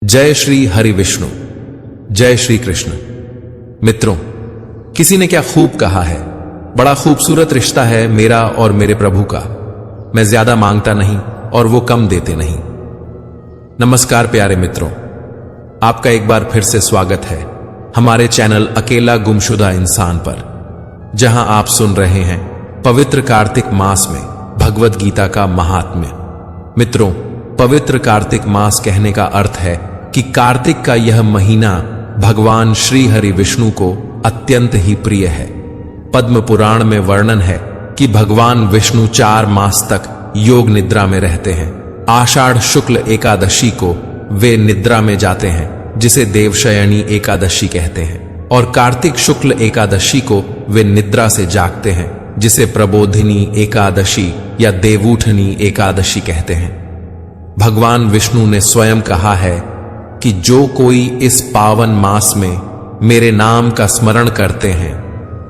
जय श्री हरि विष्णु, जय श्री कृष्ण। मित्रों, किसी ने क्या खूब कहा है, बड़ा खूबसूरत रिश्ता है मेरा और मेरे प्रभु का। मैं ज्यादा मांगता नहीं और वो कम देते नहीं। नमस्कार प्यारे मित्रों, आपका एक बार फिर से स्वागत है हमारे चैनल अकेला गुमशुदा इंसान पर, जहां आप सुन रहे हैं पवित्र कार्तिक मास में भगवद गीता का महात्म्य। मित्रों, पवित्र कार्तिक मास कहने का अर्थ है कि कार्तिक का यह महीना भगवान श्री हरि विष्णु को अत्यंत ही प्रिय है। पद्म पुराण में वर्णन है कि भगवान विष्णु 4 मास तक योग निद्रा में रहते हैं। आषाढ़ शुक्ल एकादशी को वे निद्रा में जाते हैं, जिसे देवशयनी एकादशी कहते हैं, और कार्तिक शुक्ल एकादशी को वे निद्रा से जागते हैं, जिसे प्रबोधिनी एकादशी या देवूठनी एकादशी कहते हैं। भगवान विष्णु ने स्वयं कहा है कि जो कोई इस पावन मास में मेरे नाम का स्मरण करते हैं,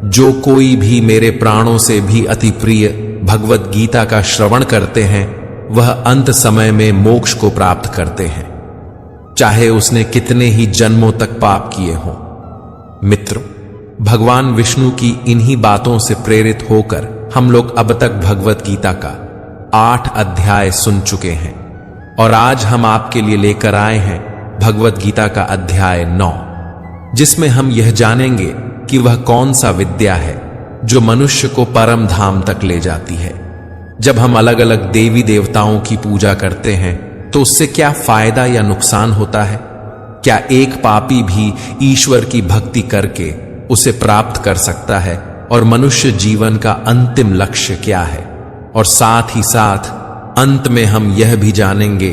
जो कोई भी मेरे प्राणों से भी अति प्रिय भगवद गीता का श्रवण करते हैं, वह अंत समय में मोक्ष को प्राप्त करते हैं, चाहे उसने कितने ही जन्मों तक पाप किए हों। मित्र, भगवान विष्णु की इन्हीं बातों से प्रेरित होकर हम लोग अब तक भगवद गीता का 8 अध्याय सुन चुके हैं, और आज हम आपके लिए लेकर आए हैं भगवद गीता का अध्याय 9, जिसमें हम यह जानेंगे कि वह कौन सा विद्या है जो मनुष्य को परम धाम तक ले जाती है। जब हम अलग अलग देवी देवताओं की पूजा करते हैं तो उससे क्या फायदा या नुकसान होता है? क्या एक पापी भी ईश्वर की भक्ति करके उसे प्राप्त कर सकता है? और मनुष्य जीवन का अंतिम लक्ष्य क्या है? और साथ ही साथ अंत में हम यह भी जानेंगे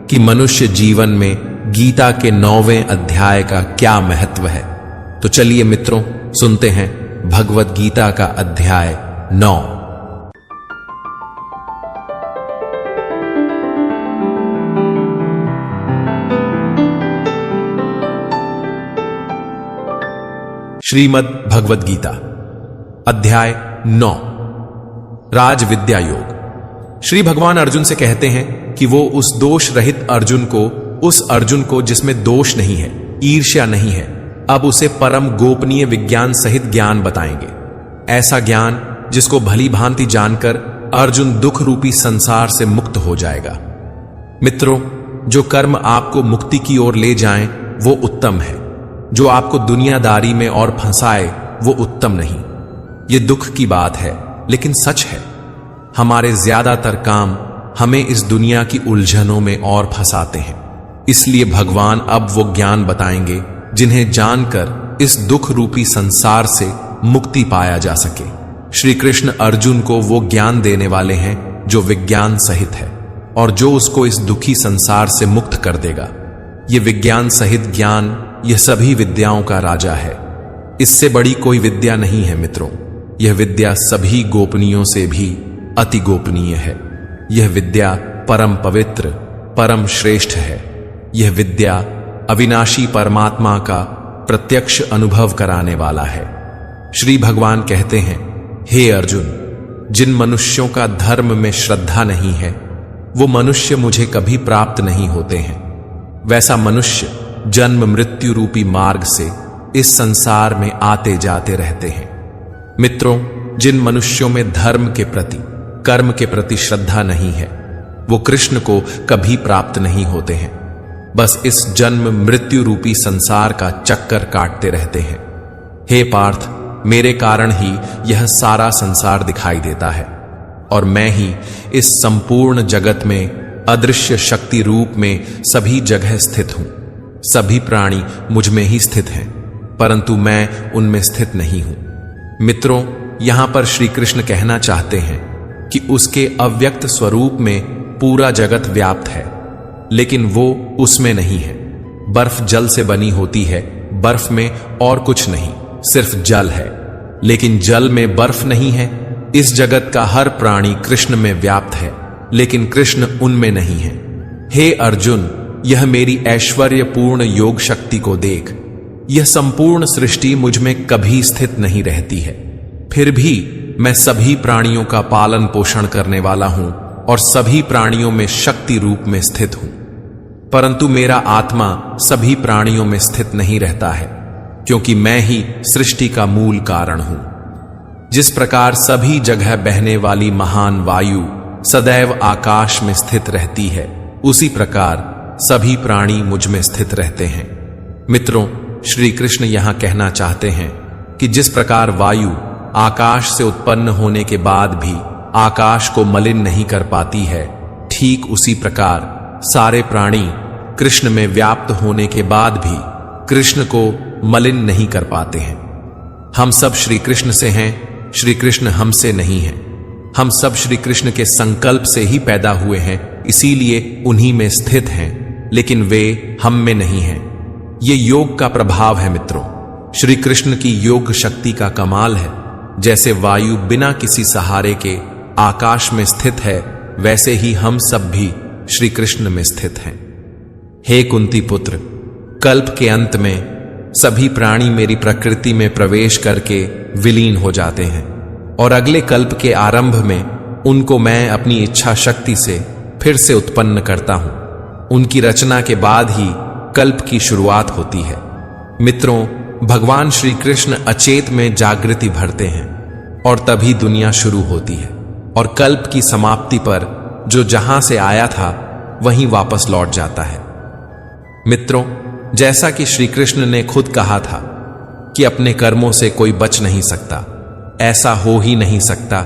कि मनुष्य जीवन में गीता के 9वें अध्याय का क्या महत्व है। तो चलिए मित्रों, सुनते हैं भगवद गीता का अध्याय 9। श्रीमद् भगवद गीता अध्याय 9, राज विद्या योग। श्री भगवान अर्जुन से कहते हैं कि वो उस दोष रहित अर्जुन को, उस अर्जुन को जिसमें दोष नहीं है, ईर्ष्या नहीं है, अब उसे परम गोपनीय विज्ञान सहित ज्ञान बताएंगे। ऐसा ज्ञान जिसको भली भांति जानकर अर्जुन दुख रूपी संसार से मुक्त हो जाएगा। मित्रों, जो कर्म आपको मुक्ति की ओर ले जाएं वो उत्तम है, जो आपको दुनियादारी में और फंसाए वो उत्तम नहीं। ये दुख की बात है, लेकिन सच है। हमारे ज्यादातर काम हमें इस दुनिया की उलझनों में और फंसाते हैं। इसलिए भगवान अब वो ज्ञान बताएंगे जिन्हें जानकर इस दुख रूपी संसार से मुक्ति पाया जा सके। श्री कृष्ण अर्जुन को वो ज्ञान देने वाले हैं जो विज्ञान सहित है, और जो उसको इस दुखी संसार से मुक्त कर देगा। ये विज्ञान सहित ज्ञान यह सभी विद्याओं का राजा है। इससे बड़ी कोई विद्या नहीं है मित्रों। यह विद्या सभी गोपनीयों से भी अति गोपनीय है। यह विद्या परम पवित्र, परम श्रेष्ठ है। यह विद्या अविनाशी परमात्मा का प्रत्यक्ष अनुभव कराने वाला है। श्री भगवान कहते हैं, हे अर्जुन, जिन मनुष्यों का धर्म में श्रद्धा नहीं है वो मनुष्य मुझे कभी प्राप्त नहीं होते हैं। वैसा मनुष्य जन्म मृत्यु रूपी मार्ग से इस संसार में आते जाते रहते हैं। मित्रों, जिन मनुष्यों में धर्म के प्रति, कर्म के प्रति श्रद्धा नहीं है वो कृष्ण को कभी प्राप्त नहीं होते हैं। बस इस जन्म मृत्यु रूपी संसार का चक्कर काटते रहते हैं। हे पार्थ, मेरे कारण ही यह सारा संसार दिखाई देता है, और मैं ही इस संपूर्ण जगत में अदृश्य शक्ति रूप में सभी जगह स्थित हूं। सभी प्राणी मुझ में ही स्थित हैं, परंतु मैं उनमें स्थित नहीं हूं। मित्रों, यहां पर श्री कृष्ण कहना चाहते हैं कि उसके अव्यक्त स्वरूप में पूरा जगत व्याप्त है, लेकिन वो उसमें नहीं है। बर्फ जल से बनी होती है, बर्फ में और कुछ नहीं, सिर्फ जल है, लेकिन जल में बर्फ नहीं है। इस जगत का हर प्राणी कृष्ण में व्याप्त है, लेकिन कृष्ण उनमें नहीं है। हे अर्जुन, यह मेरी ऐश्वर्यपूर्ण योग शक्ति को देख। यह संपूर्ण सृष्टि मुझ में कभी स्थित नहीं रहती है, फिर भी मैं सभी प्राणियों का पालन पोषण करने वाला हूं और सभी प्राणियों में शक्ति रूप में स्थित हूं। परंतु मेरा आत्मा सभी प्राणियों में स्थित नहीं रहता है, क्योंकि मैं ही सृष्टि का मूल कारण हूं। जिस प्रकार सभी जगह बहने वाली महान वायु सदैव आकाश में स्थित रहती है, उसी प्रकार सभी प्राणी मुझ में स्थित रहते हैं। मित्रों, श्री कृष्ण यहां कहना चाहते हैं कि जिस प्रकार वायु आकाश से उत्पन्न होने के बाद भी आकाश को मलिन नहीं कर पाती है, ठीक उसी प्रकार सारे प्राणी कृष्ण में व्याप्त होने के बाद भी कृष्ण को मलिन नहीं कर पाते हैं। हम सब श्री कृष्ण से हैं, श्री कृष्ण हमसे नहीं हैं। हम सब श्री कृष्ण के संकल्प से ही पैदा हुए हैं, इसीलिए उन्हीं में स्थित हैं, लेकिन वे हम में नहीं हैं। ये योग का प्रभाव है मित्रों। श्री कृष्ण की योग शक्ति का कमाल है। जैसे वायु बिना किसी सहारे के आकाश में स्थित है, वैसे ही हम सब भी श्री कृष्ण में स्थित हैं। हे कुंती पुत्र, कल्प के अंत में सभी प्राणी मेरी प्रकृति में प्रवेश करके विलीन हो जाते हैं और अगले कल्प के आरंभ में उनको मैं अपनी इच्छा शक्ति से फिर से उत्पन्न करता हूं। उनकी रचना के बाद ही कल्प की शुरुआत होती है। मित्रों, भगवान श्री कृष्ण अचेत में जागृति भरते हैं और तभी दुनिया शुरू होती है और कल्प की समाप्ति पर जो जहां से आया था वहीं वापस लौट जाता है। मित्रों, जैसा कि श्री कृष्ण ने खुद कहा था कि अपने कर्मों से कोई बच नहीं सकता, ऐसा हो ही नहीं सकता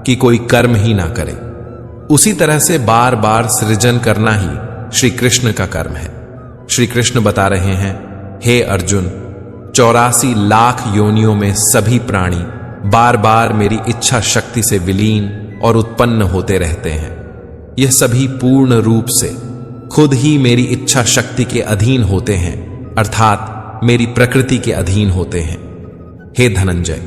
कि कोई कर्म ही ना करे। उसी तरह से बार बार सृजन करना ही श्री कृष्ण का कर्म है। श्री कृष्ण बता रहे हैं, हे अर्जुन, 84 लाख योनियों में सभी प्राणी बार बार मेरी इच्छा शक्ति से विलीन और उत्पन्न होते रहते हैं। यह सभी पूर्ण रूप से खुद ही मेरी इच्छा शक्ति के अधीन होते हैं, अर्थात मेरी प्रकृति के अधीन होते हैं। हे धनंजय,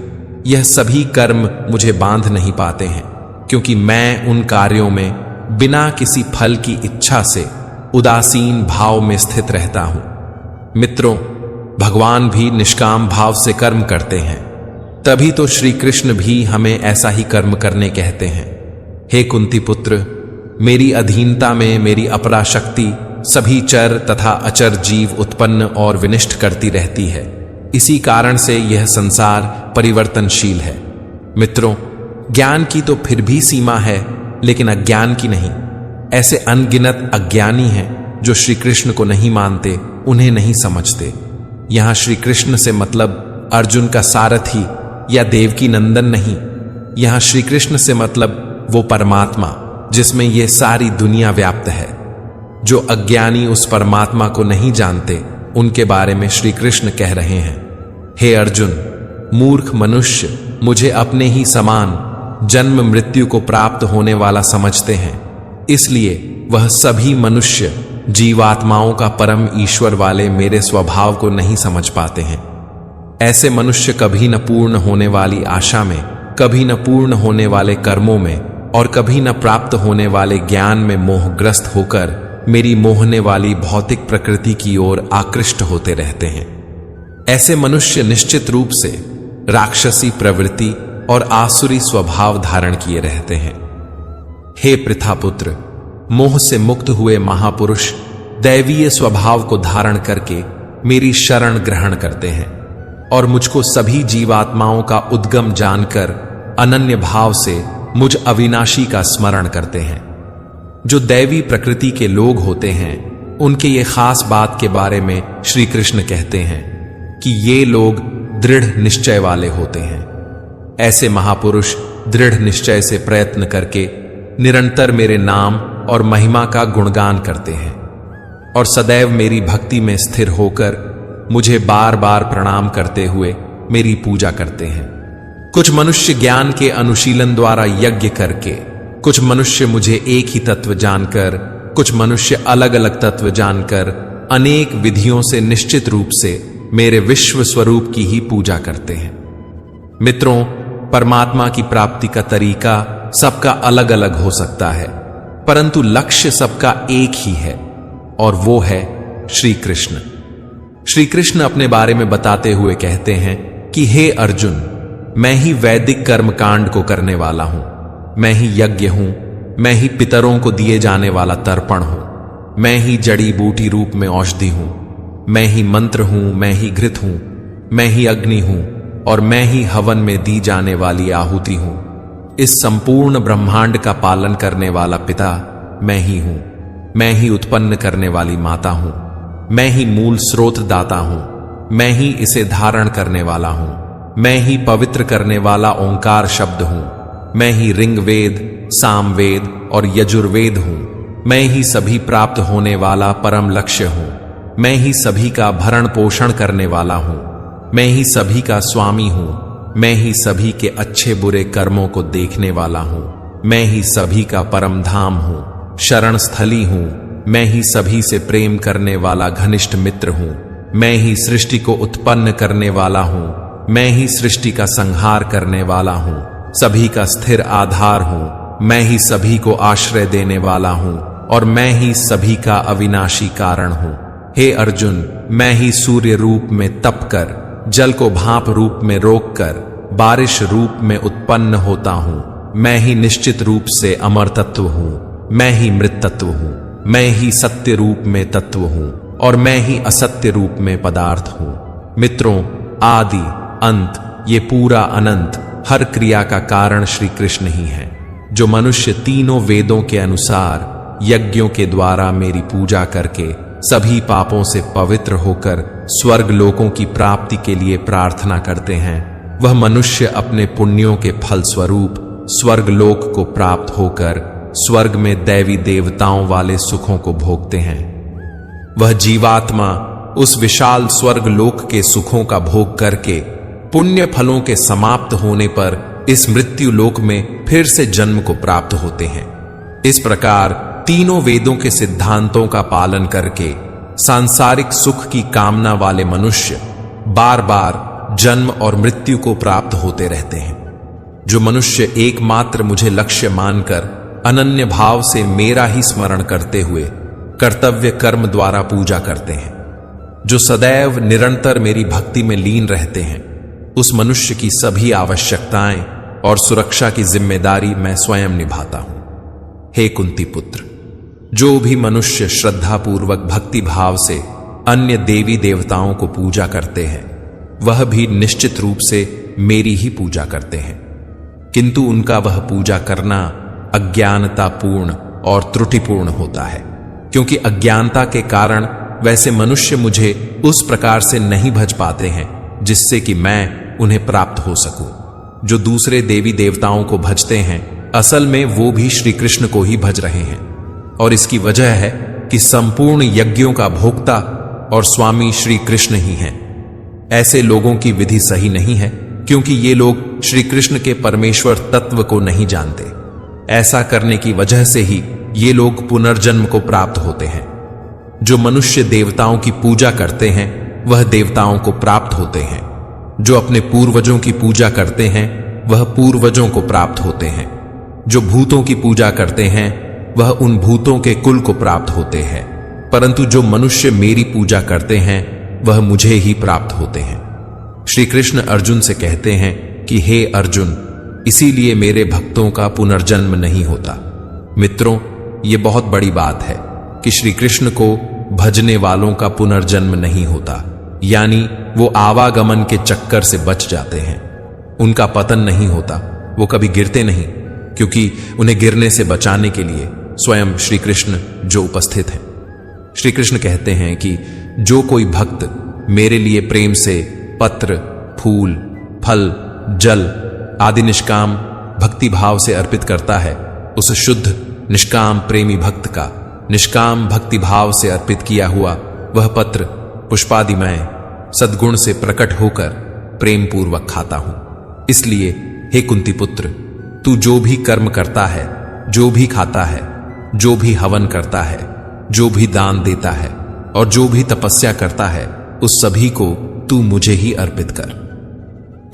यह सभी कर्म मुझे बांध नहीं पाते हैं, क्योंकि मैं उन कार्यों में बिना किसी फल की इच्छा से उदासीन भाव में स्थित रहता हूं। मित्रों, भगवान भी निष्काम भाव से कर्म करते हैं, तभी तो श्री कृष्ण भी हमें ऐसा ही कर्म करने कहते हैं। हे कुंती पुत्र, मेरी अधीनता में मेरी अपरा शक्ति सभी चर तथा अचर जीव उत्पन्न और विनिष्ट करती रहती है। इसी कारण से यह संसार परिवर्तनशील है। मित्रों, ज्ञान की तो फिर भी सीमा है, लेकिन अज्ञान की नहीं। ऐसे अनगिनत अज्ञानी हैं जो श्री कृष्ण को नहीं मानते, उन्हें नहीं समझते। यहां श्री कृष्ण से मतलब अर्जुन का सारथी या देवकी नंदन नहीं। यहां श्री कृष्ण से मतलब वो परमात्मा जिसमें ये सारी दुनिया व्याप्त है। जो अज्ञानी उस परमात्मा को नहीं जानते, उनके बारे में श्री कृष्ण कह रहे हैं, हे अर्जुन, मूर्ख मनुष्य मुझे अपने ही समान जन्म मृत्यु को प्राप्त होने वाला समझते हैं, इसलिए वह सभी मनुष्य जीवात्माओं का परम ईश्वर वाले मेरे स्वभाव को नहीं समझ पाते हैं। ऐसे मनुष्य कभी न पूर्ण होने वाली आशा में, कभी न पूर्ण होने वाले कर्मों में और कभी न प्राप्त होने वाले ज्ञान में मोहग्रस्त होकर मेरी मोहने वाली भौतिक प्रकृति की ओर आकृष्ट होते रहते हैं। ऐसे मनुष्य निश्चित रूप से राक्षसी प्रवृत्ति और आसुरी स्वभाव धारण किए रहते हैं। हे पृथापुत्र, मोह से मुक्त हुए महापुरुष दैवीय स्वभाव को धारण करके मेरी शरण ग्रहण करते हैं और मुझको सभी जीवात्माओं का उद्गम जानकर अनन्य भाव से मुझ अविनाशी का स्मरण करते हैं। जो दैवी प्रकृति के लोग होते हैं, उनके ये खास बात के बारे में श्री कृष्ण कहते हैं कि ये लोग दृढ़ निश्चय वाले होते हैं। ऐसे महापुरुष दृढ़ निश्चय से प्रयत्न करके निरंतर मेरे नाम और महिमा का गुणगान करते हैं और सदैव मेरी भक्ति में स्थिर होकर मुझे बार बार प्रणाम करते हुए मेरी पूजा करते हैं। कुछ मनुष्य ज्ञान के अनुशीलन द्वारा यज्ञ करके, कुछ मनुष्य मुझे एक ही तत्व जानकर, कुछ मनुष्य अलग अलग तत्व जानकर अनेक विधियों से निश्चित रूप से मेरे विश्व स्वरूप की ही पूजा करते हैं। मित्रों, परमात्मा की प्राप्ति का तरीका सबका अलग अलग हो सकता है, परंतु लक्ष्य सबका एक ही है और वो है श्री कृष्ण। श्री कृष्ण अपने बारे में बताते हुए कहते हैं कि हे अर्जुन, मैं ही वैदिक कर्मकांड को करने वाला हूं, मैं ही यज्ञ हूं, मैं ही पितरों को दिए जाने वाला तर्पण हूं। मैं ही जड़ी बूटी रूप में औषधि हूं, मैं ही मंत्र हूं, मैं ही घृत हूं, मैं ही अग्नि हूं और मैं ही हवन में दी जाने वाली आहुति हूं। इस संपूर्ण ब्रह्मांड का पालन करने वाला पिता मैं ही हूं, मैं ही उत्पन्न करने वाली माता हूं, मैं ही मूल स्रोत दाता हूं, मैं ही इसे धारण करने वाला हूं, मैं ही पवित्र करने वाला ओंकार शब्द हूं, मैं ही ऋग्वेद, सामवेद और यजुर्वेद हूं, मैं ही सभी प्राप्त होने वाला परम लक्ष्य हूं, मैं ही सभी का भरण पोषण करने वाला हूं, मैं ही सभी का स्वामी हूं, मैं ही सभी के अच्छे बुरे कर्मों को देखने वाला हूं, मैं ही सभी का परम धाम हूं, शरण स्थली हूं, मैं ही सभी से प्रेम करने वाला घनिष्ठ मित्र हूं, मैं ही सृष्टि को उत्पन्न करने वाला हूं, मैं ही सृष्टि का संहार करने वाला हूं, सभी का स्थिर आधार हूं, मैं ही सभी को आश्रय देने वाला हूं और मैं ही सभी का अविनाशी कारण हूं। हे अर्जुन, मैं ही सूर्य रूप में तप कर, जल को भाप रूप में रोककर बारिश रूप में उत्पन्न होता हूं, मैं ही निश्चित रूप से अमर तत्व हूं, मैं ही मृत तत्व हूं, मैं ही सत्य रूप में तत्व हूं और मैं ही असत्य रूप में पदार्थ हूं। मित्रों, आदि अंत ये पूरा अनंत हर क्रिया का कारण श्री कृष्ण ही है, जो मनुष्य तीनों वेदों के अनुसार यज्ञों के द्वारा मेरी पूजा करके सभी पापों से पवित्र होकर स्वर्ग लोकों की प्राप्ति के लिए प्रार्थना करते हैं, वह मनुष्य अपने पुण्यों के फल स्वरूप स्वर्ग लोक को प्राप्त होकर स्वर्ग में दैवी देवताओं वाले सुखों को भोगते हैं। वह जीवात्मा उस विशाल स्वर्ग लोक के सुखों का भोग करके पुण्य फलों के समाप्त होने पर इस मृत्यु लोक में फिर से जन्म को प्राप्त होते हैं। इस प्रकार तीनों वेदों के सिद्धांतों का पालन करके सांसारिक सुख की कामना वाले मनुष्य बार बार जन्म और मृत्यु को प्राप्त होते रहते हैं। जो मनुष्य एकमात्र मुझे लक्ष्य मानकर अनन्य भाव से मेरा ही स्मरण करते हुए कर्तव्य कर्म द्वारा पूजा करते हैं, जो सदैव निरंतर मेरी भक्ति में लीन रहते हैं, उस मनुष्य की सभी आवश्यकताएं और सुरक्षा की जिम्मेदारी मैं स्वयं निभाता हूं। हे कुंती पुत्र, जो भी मनुष्य श्रद्धापूर्वक भक्ति भाव से अन्य देवी देवताओं को पूजा करते हैं, वह भी निश्चित रूप से मेरी ही पूजा करते हैं, किंतु उनका वह पूजा करना अज्ञानतापूर्ण और त्रुटिपूर्ण होता है, क्योंकि अज्ञानता के कारण वैसे मनुष्य मुझे उस प्रकार से नहीं भज पाते हैं जिससे कि मैं उन्हें प्राप्त हो सकूं। जो दूसरे देवी देवताओं को भजते हैं, असल में वो भी श्री कृष्ण को ही भज रहे हैं, और इसकी वजह है कि संपूर्ण यज्ञों का भोक्ता और स्वामी श्री कृष्ण ही हैं। ऐसे लोगों की विधि सही नहीं है, क्योंकि ये लोग श्री कृष्ण के परमेश्वर तत्व को नहीं जानते। ऐसा करने की वजह से ही ये लोग पुनर्जन्म को प्राप्त होते हैं। जो मनुष्य देवताओं की पूजा करते हैं, वह देवताओं को प्राप्त होते हैं। जो अपने पूर्वजों की पूजा करते हैं, वह पूर्वजों को प्राप्त होते हैं। जो भूतों की पूजा करते हैं, वह उन भूतों के कुल को प्राप्त होते हैं। परंतु जो मनुष्य मेरी पूजा करते हैं, वह मुझे ही प्राप्त होते हैं। श्री कृष्ण अर्जुन से कहते हैं कि हे अर्जुन, इसीलिए मेरे भक्तों का पुनर्जन्म नहीं होता। मित्रों, ये बहुत बड़ी बात है कि श्री कृष्ण को भजने वालों का पुनर्जन्म नहीं होता, यानी वो आवागमन के चक्कर से बच जाते हैं। उनका पतन नहीं होता, वो कभी गिरते नहीं, क्योंकि उन्हें गिरने से बचाने के लिए स्वयं श्री कृष्ण जो उपस्थित हैं। श्री कृष्ण कहते हैं कि जो कोई भक्त मेरे लिए प्रेम से पत्र, फूल, फल, जल आदि निष्काम भक्ति भाव से अर्पित करता है, उस शुद्ध निष्काम प्रेमी भक्त का निष्काम भक्ति भाव से अर्पित किया हुआ वह पत्र पुष्पादिमय सद्गुण से प्रकट होकर प्रेम पूर्वक खाता हूं। इसलिए हे कुंती पुत्र, तू जो भी कर्म करता है, जो भी खाता है, जो भी हवन करता है, जो भी दान देता है और जो भी तपस्या करता है, उस सभी को तू मुझे ही अर्पित कर।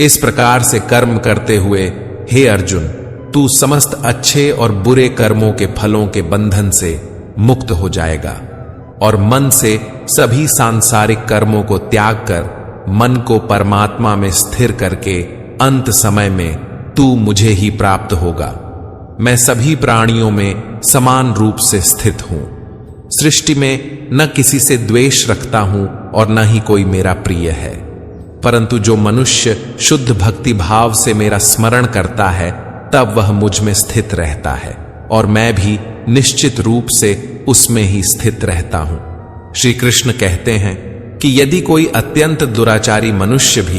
इस प्रकार से कर्म करते हुए हे अर्जुन, तू समस्त अच्छे और बुरे कर्मों के फलों के बंधन से मुक्त हो जाएगा और मन से सभी सांसारिक कर्मों को त्याग कर मन को परमात्मा में स्थिर करके अंत समय में तू मुझे ही प्राप्त होगा। मैं सभी प्राणियों में समान रूप से स्थित हूं। सृष्टि में न किसी से द्वेष रखता हूं और न ही कोई मेरा प्रिय है, परंतु जो मनुष्य शुद्ध भक्ति भाव से मेरा स्मरण करता है तब वह मुझ में स्थित रहता है और मैं भी निश्चित रूप से उसमें ही स्थित रहता हूं। श्री कृष्ण कहते हैं कि यदि कोई अत्यंत दुराचारी मनुष्य भी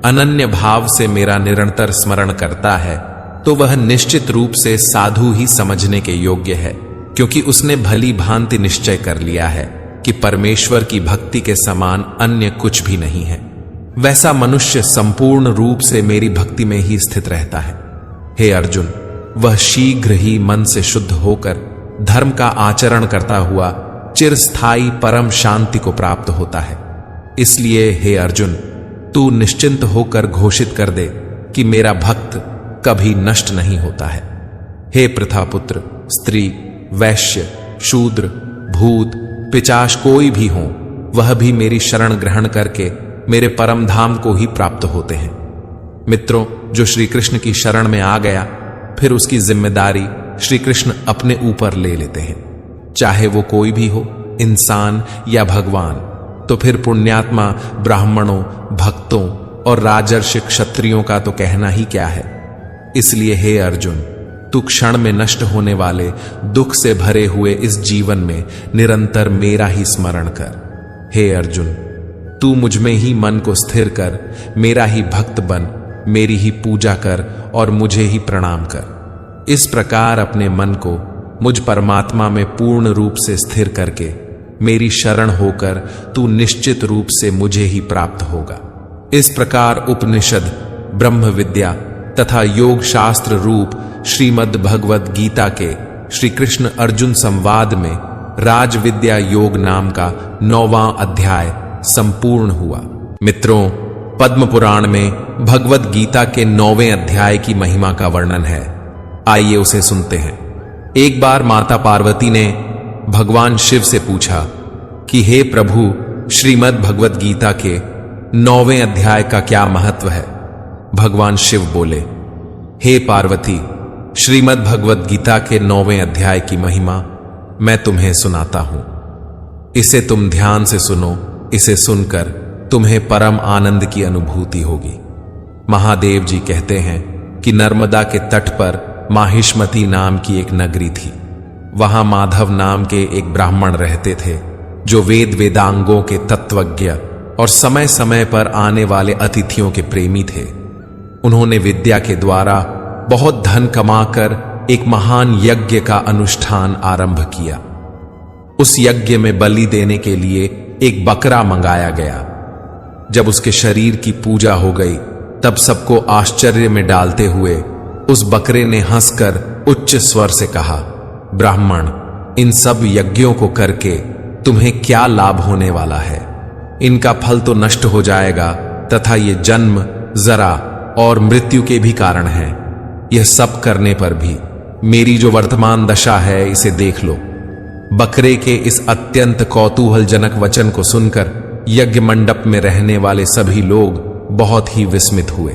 अनन्य भाव से मेरा निरंतर स्मरण करता है तो वह निश्चित रूप से साधु ही समझने के योग्य है, क्योंकि उसने भली भांति निश्चय कर लिया है कि परमेश्वर की भक्ति के समान अन्य कुछ भी नहीं है। वैसा मनुष्य संपूर्ण रूप से मेरी भक्ति में ही स्थित रहता है। हे अर्जुन, वह शीघ्र ही मन से शुद्ध होकर धर्म का आचरण करता हुआ चिरस्थायी परम शांति को प्राप्त होता है। इसलिए हे अर्जुन, तू निश्चिंत होकर घोषित कर दे कि मेरा भक्त कभी नष्ट नहीं होता है। हे प्रथापुत्र, स्त्री, वैश्य, शूद्र, भूत, पिशाच कोई भी हो, वह भी मेरी शरण ग्रहण करके मेरे परम धाम को ही प्राप्त होते हैं। मित्रों, जो श्री कृष्ण की शरण में आ गया फिर उसकी जिम्मेदारी श्री कृष्ण अपने ऊपर ले लेते हैं, चाहे वो कोई भी हो, इंसान या भगवान। तो फिर पुण्यात्मा ब्राह्मणों, भक्तों और राजर्षि क्षत्रियों का तो कहना ही क्या है। इसलिए हे अर्जुन, तू क्षण में नष्ट होने वाले दुख से भरे हुए इस जीवन में निरंतर मेरा ही स्मरण कर। हे अर्जुन, तू मुझ में ही मन को स्थिर कर, मेरा ही भक्त बन, मेरी ही पूजा कर और मुझे ही प्रणाम कर। इस प्रकार अपने मन को मुझ परमात्मा में पूर्ण रूप से स्थिर करके मेरी शरण होकर तू निश्चित रूप से मुझे ही प्राप्त होगा। इस प्रकार उपनिषद, ब्रह्म विद्या तथा योग शास्त्र रूप श्रीमद् भगवद गीता के श्री कृष्ण अर्जुन संवाद में राज विद्या योग नाम का 9वां अध्याय संपूर्ण हुआ। मित्रों, पद्म पुराण में भगवद गीता के 9वें अध्याय की महिमा का वर्णन है। आइए उसे सुनते हैं। एक बार माता पार्वती ने भगवान शिव से पूछा कि हे प्रभु, श्रीमद् भगवद गीता के 9वें अध्याय का क्या महत्व है। भगवान शिव बोले, हे पार्वती, श्रीमद् भगवद गीता के 9वें अध्याय की महिमा मैं तुम्हें सुनाता हूं। इसे तुम ध्यान से सुनो। इसे सुनकर तुम्हें परम आनंद की अनुभूति होगी। महादेव जी कहते हैं कि नर्मदा के तट पर माहिष्मती नाम की एक नगरी थी। वहां माधव नाम के एक ब्राह्मण रहते थे जो वेद वेदांगों के तत्वज्ञ और समय समय पर आने वाले अतिथियों के प्रेमी थे। उन्होंने विद्या के द्वारा बहुत धन कमाकर एक महान यज्ञ का अनुष्ठान आरंभ किया। उस यज्ञ में बलि देने के लिए एक बकरा मंगाया गया। जब उसके शरीर की पूजा हो गई तब सबको आश्चर्य में डालते हुए उस बकरे ने हंसकर उच्च स्वर से कहा, ब्राह्मण, इन सब यज्ञों को करके तुम्हें क्या लाभ होने वाला है? इनका फल तो नष्ट हो जाएगा तथा ये जन्म, जरा और मृत्यु के भी कारण है। यह सब करने पर भी मेरी जो वर्तमान दशा है इसे देख लो। बकरे के इस अत्यंत कौतूहलजनक वचन को सुनकर यज्ञ मंडप में रहने वाले सभी लोग बहुत ही विस्मित हुए।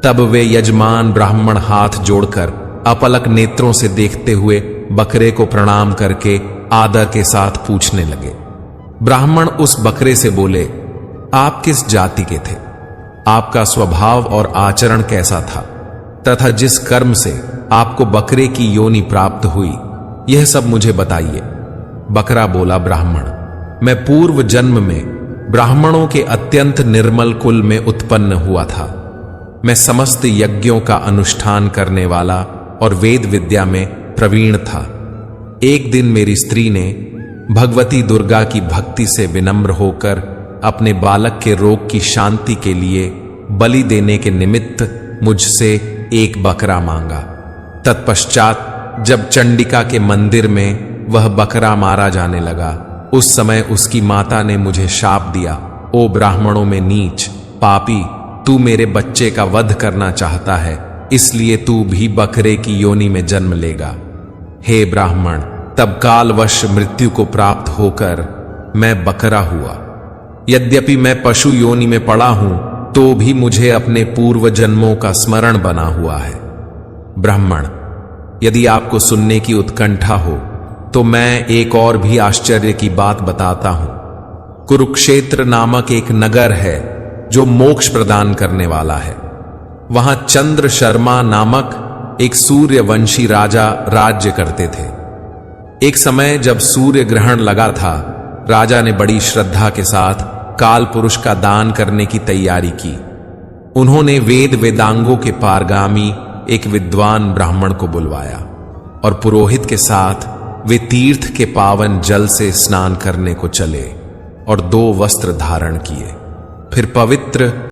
तब वे यजमान ब्राह्मण हाथ जोड़कर अपलक नेत्रों से देखते हुए बकरे को प्रणाम करके आदर के साथ पूछने लगे। ब्राह्मण उस बकरे से बोले, आप किस जाति के थे? आपका स्वभाव और आचरण कैसा था तथा जिस कर्म से आपको बकरे की योनि प्राप्त हुई, यह सब मुझे बताइए। बकरा बोला, ब्राह्मण, मैं पूर्व जन्म में ब्राह्मणों के अत्यंत निर्मल कुल में उत्पन्न हुआ था। मैं समस्त यज्ञों का अनुष्ठान करने वाला और वेद विद्या में प्रवीण था। एक दिन मेरी स्त्री ने भगवती दुर्गा की भक्ति से विनम्र होकर अपने बालक के रोग की शांति के लिए बलि देने के निमित्त मुझसे एक बकरा मांगा। तत्पश्चात जब चंडिका के मंदिर में वह बकरा मारा जाने लगा, उस समय उसकी माता ने मुझे शाप दिया, ओ ब्राह्मणों में नीच, पापी, तू मेरे बच्चे का वध करना चाहता है, इसलिए तू भी बकरे की योनि में जन्म लेगा। हे ब्राह्मण, तब कालवश मृत्यु को प्राप्त होकर मैं बकरा हुआ। यद्यपि मैं पशु योनि में पड़ा हूं तो भी मुझे अपने पूर्व जन्मों का स्मरण बना हुआ है। ब्राह्मण, यदि आपको सुनने की उत्कंठा हो तो मैं एक और भी आश्चर्य की बात बताता हूं। कुरुक्षेत्र नामक एक नगर है जो मोक्ष प्रदान करने वाला है। वहां चंद्र शर्मा नामक एक सूर्यवंशी राजा राज्य करते थे। एक समय जब सूर्य ग्रहण लगा था, राजा ने बड़ी श्रद्धा के साथ काल पुरुष का दान करने की तैयारी की। उन्होंने वेद वेदांगों के पारगामी एक विद्वान ब्राह्मण को बुलवाया और पुरोहित के साथ वे तीर्थ के पावन जल से स्नान करने को चले और 2 वस्त्र धारण किए। फिर पवित्र